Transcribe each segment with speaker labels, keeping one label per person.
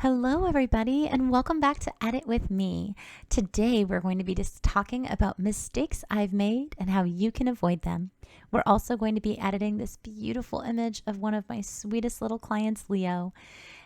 Speaker 1: Hello, everybody, and welcome back to Edit with me. Today, we're going to be just talking about mistakes I've made and how you can avoid them. We're also going to be editing this beautiful image of one of my sweetest little clients, Leo,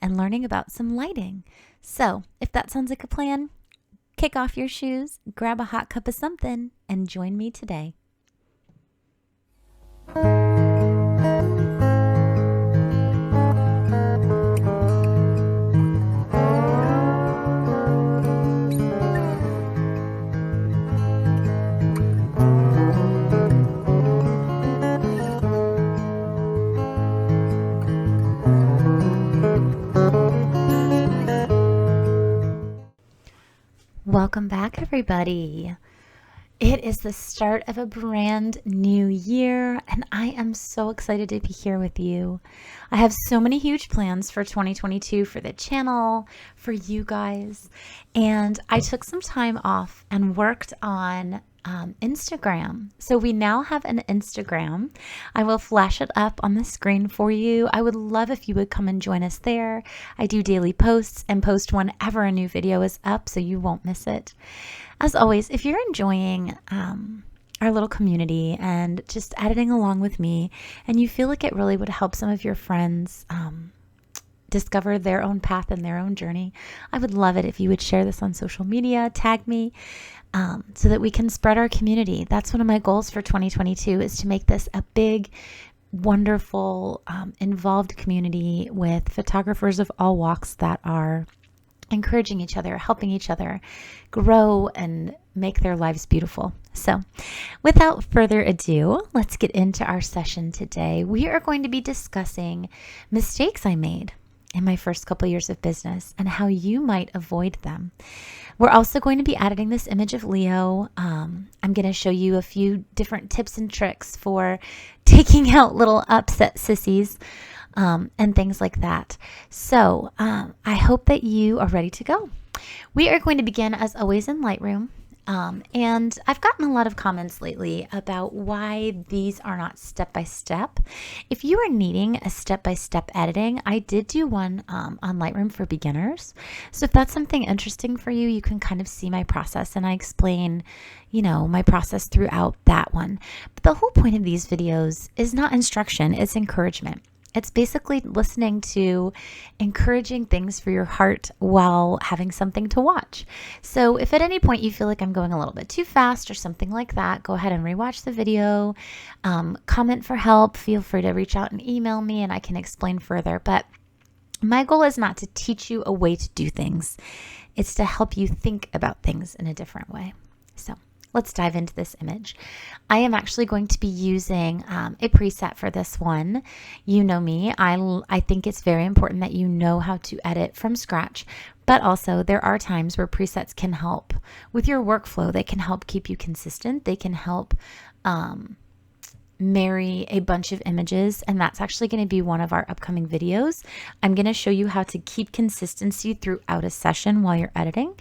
Speaker 1: and learning about some lighting. So, if that sounds like a plan, kick off your shoes, grab a hot cup of something, and join me today. Welcome back, everybody. It is the start of a brand new year, and I am so excited to be here with you. I have so many huge plans for 2022 for the channel, for you guys, and I took some time off and worked on Instagram. So we now have an Instagram. I will flash it up on the screen for you. I would love if you would come and join us there. I do daily posts and post whenever a new video is up, so you won't miss it. As always, if you're enjoying our little community and just editing along with me, and you feel like it really would help some of your friends discover their own path and their own journey, I would love it if you would share this on social media, tag me, so that we can spread our community. That's one of my goals for 2022, is to make this a big, wonderful, involved community with photographers of all walks that are encouraging each other, helping each other grow and make their lives beautiful. So without further ado, let's get into our session today. We are going to be discussing mistakes I made in my first couple years of business and how you might avoid them. We're also going to be editing this image of Leo. I'm going to show you a few different tips and tricks for taking out little upset sissies and things like that. So I hope that you are ready to go. We are going to begin, as always, in Lightroom. And I've gotten a lot of comments lately about why these are not step-by-step. If you are needing a step-by-step editing, I did do one on Lightroom for beginners. So if that's something interesting for you, you can kind of see my process, and I explain, my process throughout that one. But the whole point of these videos is not instruction, it's encouragement. It's basically listening to encouraging things for your heart while having something to watch. So if at any point you feel like I'm going a little bit too fast or something like that, go ahead and rewatch the video, comment for help, feel free to reach out and email me and I can explain further. But my goal is not to teach you a way to do things. It's to help you think about things in a different way. So let's dive into this image. I am actually going to be using a preset for this one. You know me, I think it's very important that you know how to edit from scratch, but also there are times where presets can help with your workflow. They can help keep you consistent. They can help marry a bunch of images, and that's actually going to be one of our upcoming videos. I'm going to show you how to keep consistency throughout a session while you're editing,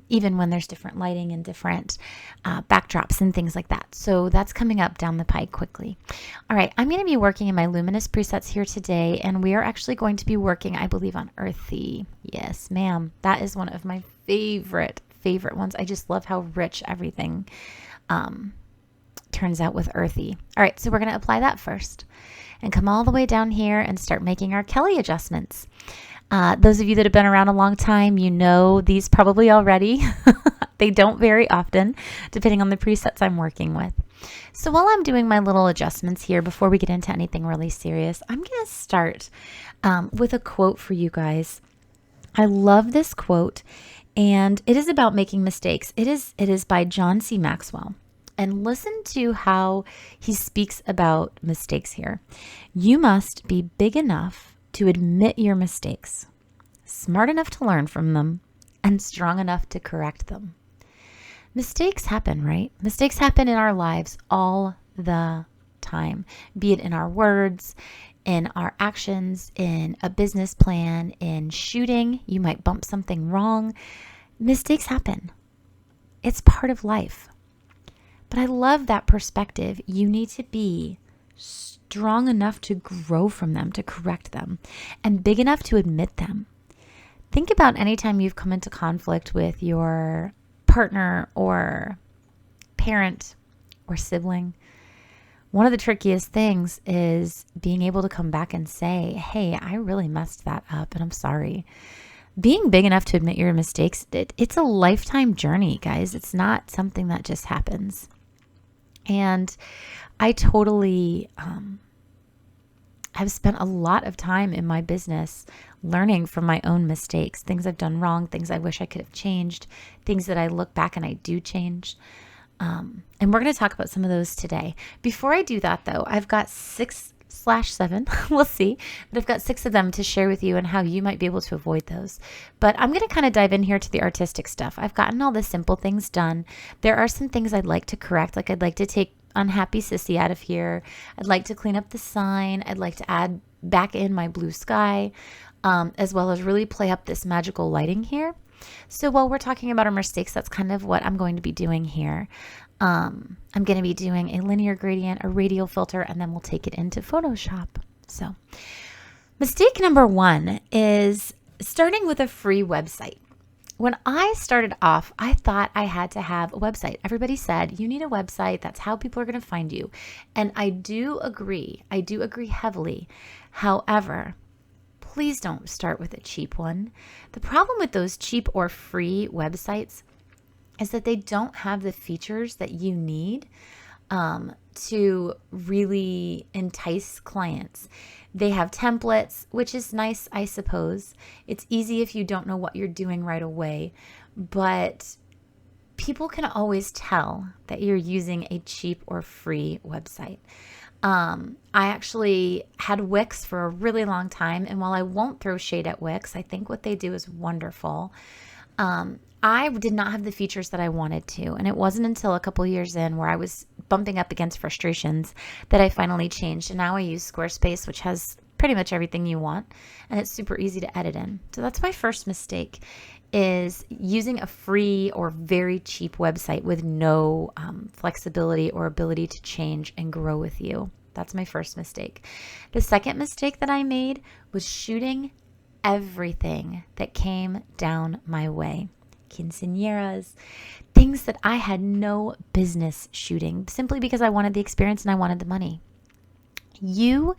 Speaker 1: even when there's different lighting and different backdrops and things like that. So that's coming up down the pike quickly. All right, I'm going to be working in my Luminous presets here today, and we are actually going to be working, I believe, on Earthy. Yes, ma'am. That is one of my favorite ones. I just love how rich everything turns out with Earthy. All right, so we're going to apply that first and come all the way down here and start making our Kelly adjustments. Those of you that have been around a long time, you know these probably already. They don't very often, depending on the presets I'm working with. So while I'm doing my little adjustments here, before we get into anything really serious, I'm going to start with a quote for you guys. I love this quote, and it is about making mistakes. It is by John C. Maxwell. And listen to how he speaks about mistakes here. You must be big enough to admit your mistakes, smart enough to learn from them, and strong enough to correct them. Mistakes happen, right? Mistakes happen in our lives all the time, be it in our words, in our actions, in a business plan, in shooting. You might bump something wrong. Mistakes happen. It's part of life. But I love that perspective. You need to be strong enough to grow from them, to correct them, and big enough to admit them. Think about any time you've come into conflict with your partner or parent or sibling. One of the trickiest things is being able to come back and say, hey, I really messed that up and I'm sorry. Being big enough to admit your mistakes, it's a lifetime journey, guys. It's not something that just happens. And I totally have spent a lot of time in my business learning from my own mistakes, things I've done wrong, things I wish I could have changed, things that I look back and I do change. And we're going to talk about some of those today. Before I do that, though, I've got 6/7, we'll see, but I've got 6 of them to share with you and how you might be able to avoid those. But I'm going to kind of dive in here to the artistic stuff. I've gotten all the simple things done. There are some things I'd like to correct, like I'd like to take unhappy sissy out of here. I'd like to clean up the sign. I'd like to add back in my blue sky, as well as really play up this magical lighting here. So while we're talking about our mistakes, that's kind of what I'm going to be doing here. I'm going to be doing a linear gradient, a radial filter, and then we'll take it into Photoshop. So mistake number 1 is starting with a free website. When I started off, I thought I had to have a website. Everybody said, you need a website. That's how people are going to find you. And I do agree. I do agree heavily. However, please don't start with a cheap one. The problem with those cheap or free websites is that they don't have the features that you need to really entice clients. They have templates, which is nice, I suppose. It's easy if you don't know what you're doing right away, but people can always tell that you're using a cheap or free website. I actually had Wix for a really long time, and while I won't throw shade at Wix, I think what they do is wonderful. I did not have the features that I wanted to, and it wasn't until a couple years in where I was bumping up against frustrations that I finally changed, and now I use Squarespace, which has pretty much everything you want, and it's super easy to edit in. So that's my first mistake, is using a free or very cheap website with no flexibility or ability to change and grow with you. That's my first mistake. The second mistake that I made was shooting everything that came down my way. Quinceañeras, things that I had no business shooting simply because I wanted the experience and I wanted the money. You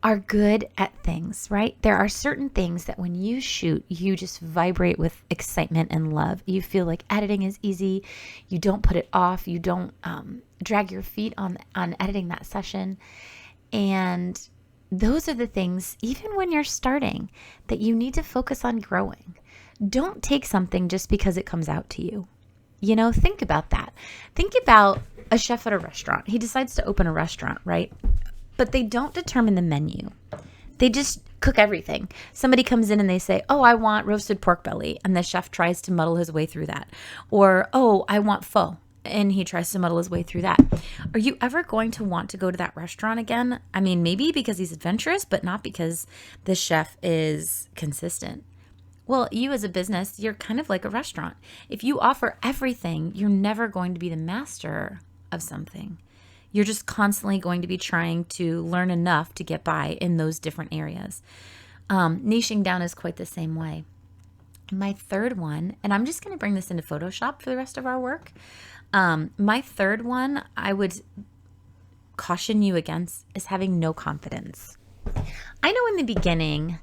Speaker 1: are good at things, right? There are certain things that when you shoot, you just vibrate with excitement and love. You feel like editing is easy. You don't put it off. You don't drag your feet on editing that session. And those are the things, even when you're starting, that you need to focus on growing. Don't take something just because it comes out to you. You know, think about that. Think about a chef at a restaurant. He decides to open a restaurant, right? But they don't determine the menu. They just cook everything. Somebody comes in and they say, oh, I want roasted pork belly. And the chef tries to muddle his way through that. Or, oh, I want pho. And he tries to muddle his way through that. Are you ever going to want to go to that restaurant again? I mean, maybe because he's adventurous, but not because the chef is consistent. Well, you as a business, you're kind of like a restaurant. If you offer everything, you're never going to be the master of something. You're just constantly going to be trying to learn enough to get by in those different areas. Niching down is quite the same way. My third one, and I'm just going to bring this into Photoshop for the rest of our work. My third one I would caution you against is having no confidence. I know in the beginning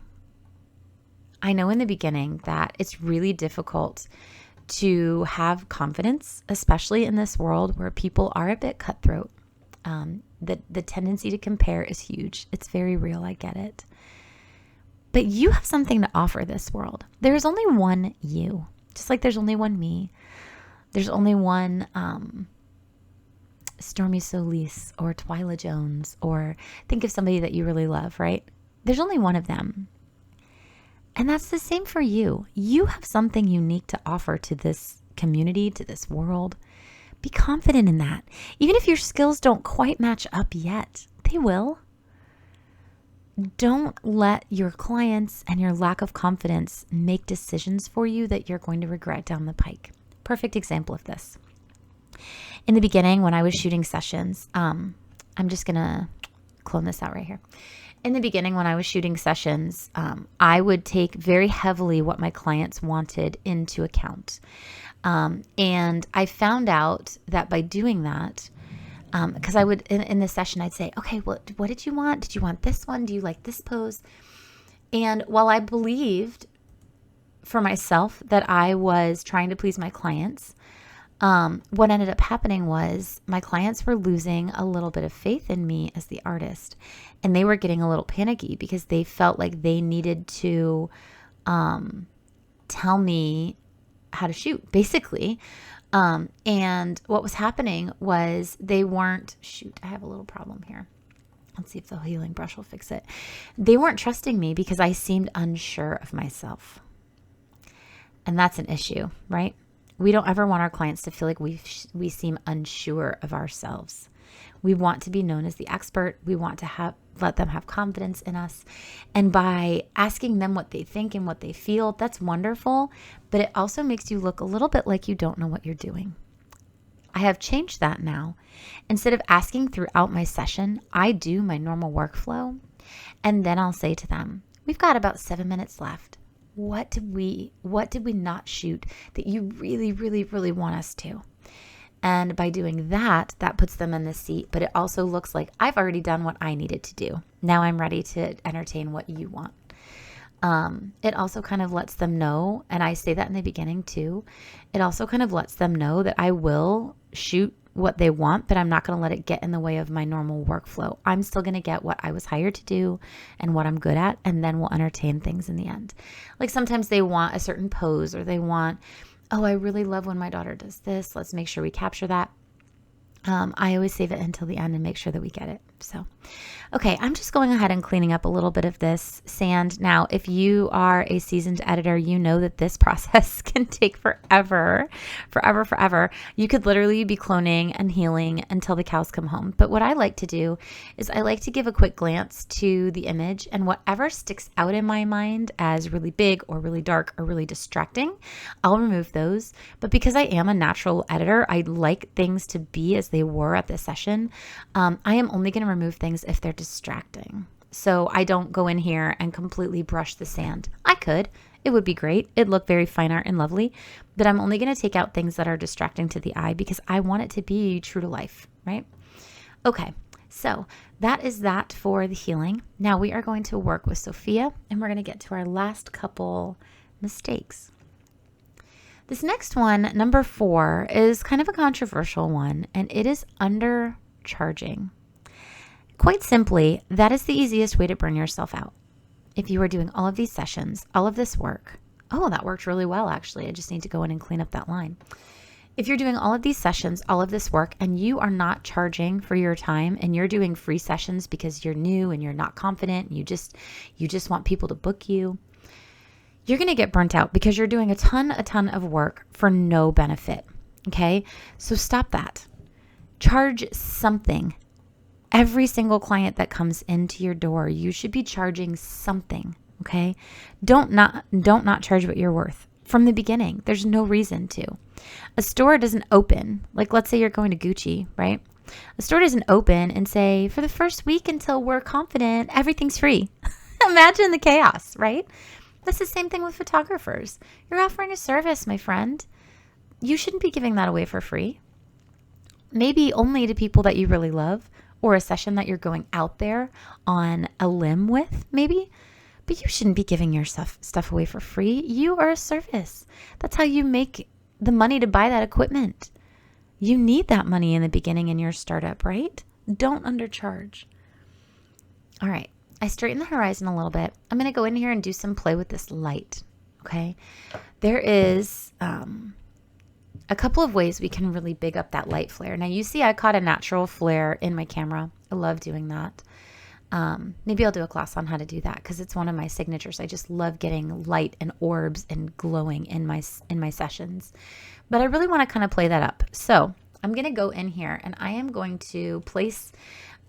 Speaker 1: that it's really difficult to have confidence, especially in this world where people are a bit cutthroat. The tendency to compare is huge. It's very real. I get it. But you have something to offer this world. There's only one you, just like there's only one me. There's only one Stormy Solis or Twyla Jones, or think of somebody that you really love, right? There's only one of them. And that's the same for you. You have something unique to offer to this community, to this world. Be confident in that. Even if your skills don't quite match up yet, they will. Don't let your clients and your lack of confidence make decisions for you that you're going to regret down the pike. Perfect example of this. In the beginning, when I was shooting sessions, I'm just going to clone this out right here. In the beginning, when I was shooting sessions, I would take very heavily what my clients wanted into account. And I found out that by doing that, because I would, in the session, I'd say, okay, what did you want? Did you want this one? Do you like this pose? And while I believed for myself that I was trying to please my clients, what ended up happening was my clients were losing a little bit of faith in me as the artist, and they were getting a little panicky because they felt like they needed to tell me how to shoot, basically. And what was happening was they weren't, I have a little problem here. Let's see if the healing brush will fix it. They weren't trusting me because I seemed unsure of myself. And that's an issue, right? We don't ever want our clients to feel like we seem unsure of ourselves. We want to be known as the expert. We want to let them have confidence in us. And by asking them what they think and what they feel, that's wonderful. But it also makes you look a little bit like you don't know what you're doing. I have changed that now. Instead of asking throughout my session, I do my normal workflow. And then I'll say to them, we've got about 7 minutes left. What did we not shoot that you really, really, really want us to? And by doing that, that puts them in the seat, but it also looks like I've already done what I needed to do. Now I'm ready to entertain what you want. It also kind of lets them know, and I say that in the beginning too, it also kind of lets them know that I will shoot what they want, but I'm not going to let it get in the way of my normal workflow. I'm still going to get what I was hired to do and what I'm good at, and then we'll entertain things in the end. Like sometimes they want a certain pose, or they want, oh, I really love when my daughter does this. Let's make sure we capture that. I always save it until the end and make sure that we get it. So, okay, I'm just going ahead and cleaning up a little bit of this sand. Now, if you are a seasoned editor, you know that this process can take forever. You could literally be cloning and healing until the cows come home. But what I like to do is I like to give a quick glance to the image, and whatever sticks out in my mind as really big or really dark or really distracting, I'll remove those. But because I am a natural editor, I like things to be as they were at the session. I am only going to remove things if they're distracting. So I don't go in here and completely brush the sand. I could. It would be great. It'd look very fine art and lovely. But I'm only going to take out things that are distracting to the eye because I want it to be true to life, right? Okay, so that is that for the healing. Now we are going to work with Sophia, and we're going to get to our last couple mistakes. This next one, number 4, is kind of a controversial one, and it is undercharging. Quite simply, that is the easiest way to burn yourself out. If you are doing all of these sessions, all of this work, oh, that worked really well, actually. I just need to go in and clean up that line. If you're doing all of these sessions, all of this work, and you are not charging for your time, and you're doing free sessions because you're new and you're not confident, and you just want people to book you, you're going to get burnt out because you're doing a ton of work for no benefit. Okay? So stop that. Charge something. Every single client that comes into your door, you should be charging something. Okay? Don't not charge what you're worth. From the beginning, there's no reason to. A store doesn't open. Like, let's say you're going to Gucci, right? A store doesn't open and say, for the first week until we're confident, everything's free. Imagine the chaos, right? That's the same thing with photographers. You're offering a service, my friend. You shouldn't be giving that away for free. Maybe only to people that you really love, or a session that you're going out there on a limb with, maybe. But you shouldn't be giving your stuff away for free. You are a service. That's how you make the money to buy that equipment. You need that money in the beginning in your startup, right? Don't undercharge. All right. I straighten the horizon a little bit. I'm going to go in here and do some play with this light. Okay. There is a couple of ways we can really big up that light flare. Now you see I caught a natural flare in my camera. I love doing that. Maybe I'll do a class on how to do that because it's one of my signatures. I just love getting light and orbs and glowing in my sessions. But I really want to kind of play that up. So I'm going to go in here and I am going to place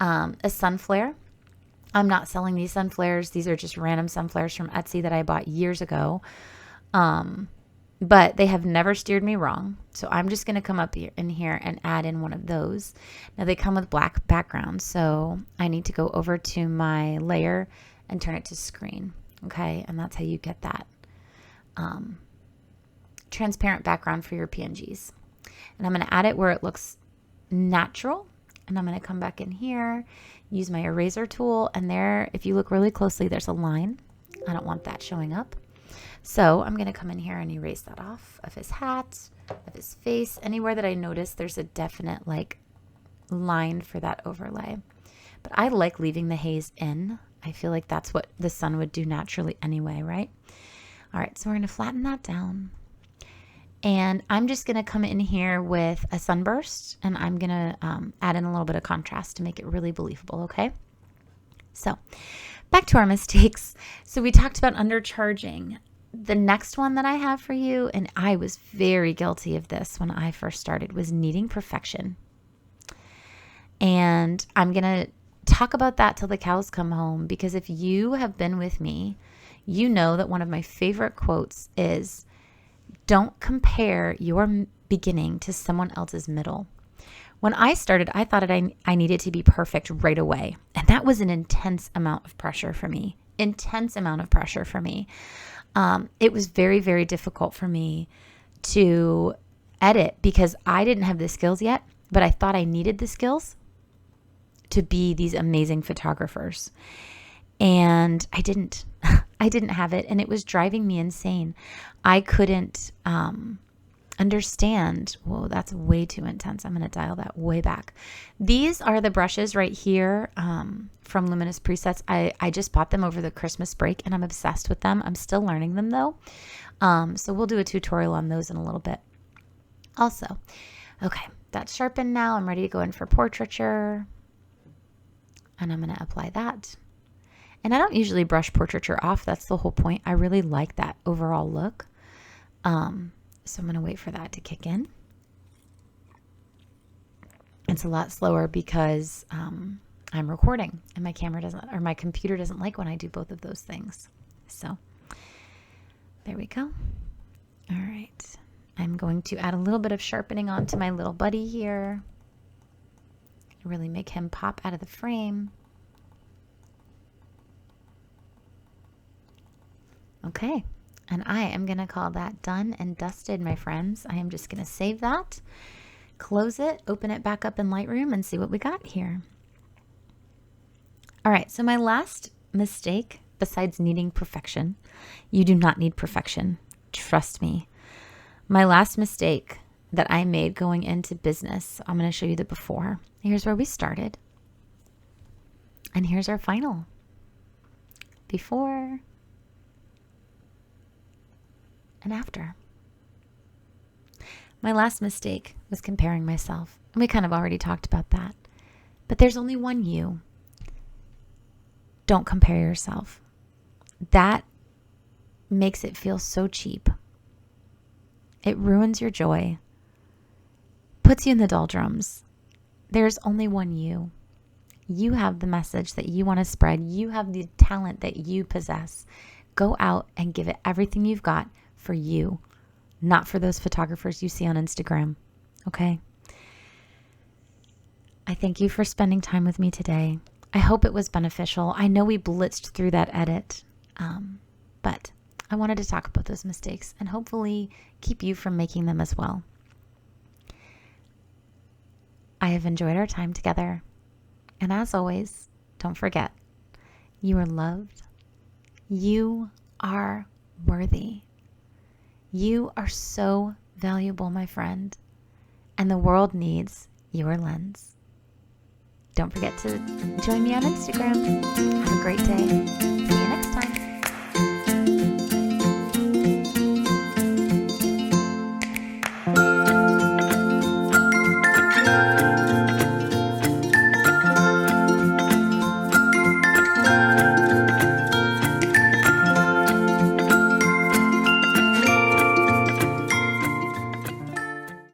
Speaker 1: a sun flare. I'm not selling these sun flares. These are just random sun flares from Etsy that I bought years ago. but they have never steered me wrong. So I'm just going to come up here in here and add in one of those. Now they come with black backgrounds, so I need to go over to my layer and turn it to screen. Okay, and that's how you get that transparent background for your PNGs. And I'm going to add it where it looks natural. And I'm going to come back in here, use my eraser tool, and there, if you look really closely, there's a line. I don't want that showing up. So I'm going to come in here and erase that off of his hat, of his face, anywhere that I notice there's a definite like line for that overlay. But I like leaving the haze in. I feel like that's what the sun would do naturally anyway, right? All right, so we're going to flatten that down. And I'm just going to come in here with a sunburst, and I'm going to add in a little bit of contrast to make it really believable, okay? So back to our mistakes. So we talked about undercharging. The next one that I have for you, and I was very guilty of this when I first started, was needing perfection. And I'm going to talk about that till the cows come home, because if you have been with me, you know that one of my favorite quotes is, don't compare your beginning to someone else's middle. When I started, I thought I needed to be perfect right away. And that was an intense amount of pressure for me. Intense amount of pressure for me. It was very, very difficult for me to edit because I didn't have the skills yet, but I thought I needed the skills to be these amazing photographers. And I didn't. I didn't have it, and it was driving me insane. I couldn't understand. Whoa, that's way too intense. I'm going to dial that way back. These are the brushes right here from Luminous Presets. I just bought them over the Christmas break, and I'm obsessed with them. I'm still learning them, though. So we'll do a tutorial on those in a little bit. Also, okay, that's sharpened now. I'm ready to go in for portraiture, and I'm going to apply that. And I don't usually brush portraiture off. That's the whole point. I really like that overall look. So I'm going to wait for that to kick in. It's a lot slower because I'm recording and my camera doesn't, or my computer doesn't like when I do both of those things. So there we go. All right. I'm going to add a little bit of sharpening onto my little buddy here. Really make him pop out of the frame. Okay, and I am going to call that done and dusted, my friends. I am just going to save that, close it, open it back up in Lightroom, and see what we got here. All right, so my last mistake, besides needing perfection, you do not need perfection. Trust me. My last mistake that I made going into business, I'm going to show you the before. Here's where we started. And here's our final. Before and after. My last mistake was comparing myself. And we kind of already talked about that. But there's only one you. Don't compare yourself. That makes it feel so cheap. It ruins your joy. Puts you in the doldrums. There's only one you. You have the message that you want to spread. You have the talent that you possess. Go out and give it everything you've got for you, not for those photographers you see on Instagram. Okay? I thank you for spending time with me today. I hope it was beneficial. I know we blitzed through that edit, but I wanted to talk about those mistakes and hopefully keep you from making them as well. I have enjoyed our time together. And as always, don't forget, you are loved. You are worthy. You are so valuable, my friend, and the world needs your lens. Don't forget to join me on Instagram. Have a great day.